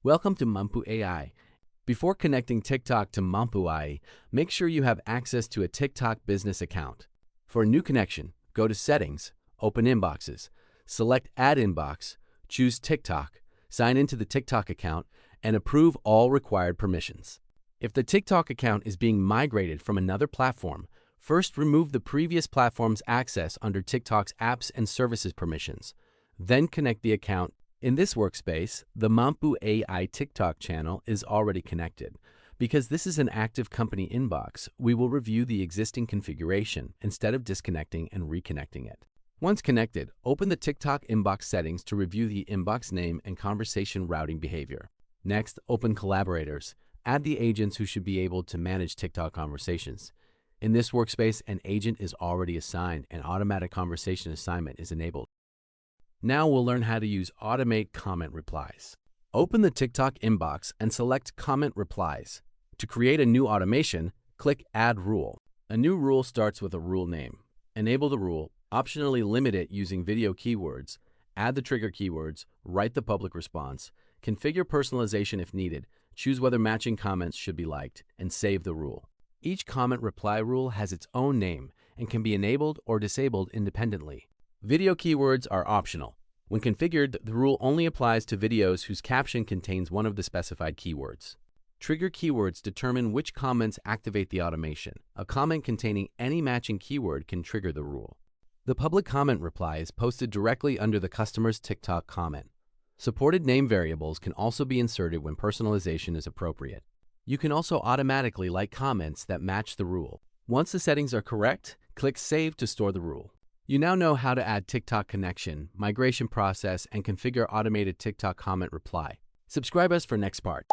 Welcome to Mampu AI. Before connecting TikTok to Mampu AI, make sure you have access to a TikTok business account. For a new connection, go to Settings, open Inboxes, select Add Inbox, choose TikTok, sign into the TikTok account, and approve all required permissions. If the TikTok account is being migrated from another platform, first remove the previous platform's access under TikTok's Apps and Services permissions. Then connect the account. In this workspace, the Mampu AI TikTok channel is already connected. Because this is an active company inbox, we will review the existing configuration instead of disconnecting and reconnecting it. Once connected, open the TikTok inbox settings to review the inbox name and conversation routing behavior. Next, open Collaborators. Add the agents who should be able to manage TikTok conversations. In this workspace, an agent is already assigned and automatic conversation assignment is enabled. Now we'll learn how to use Automate Comment Replies. Open the TikTok inbox and select Comment Replies. To create a new automation, click Add Rule. A new rule starts with a rule name. Enable the rule, optionally limit it using video keywords, add the trigger keywords, write the public response, configure personalization if needed, choose whether matching comments should be liked, and save the rule. Each comment reply rule has its own name and can be enabled or disabled independently. Video keywords are optional. When configured, the rule only applies to videos whose caption contains one of the specified keywords. Trigger keywords determine which comments activate the automation. A comment containing any matching keyword can trigger the rule. The public comment reply is posted directly under the customer's TikTok comment. Supported name variables can also be inserted when personalization is appropriate. You can also automatically like comments that match the rule. Once the settings are correct, click Save to store the rule. You now know how to add TikTok connection, migration process, and configure automated TikTok comment reply. Subscribe us for next part.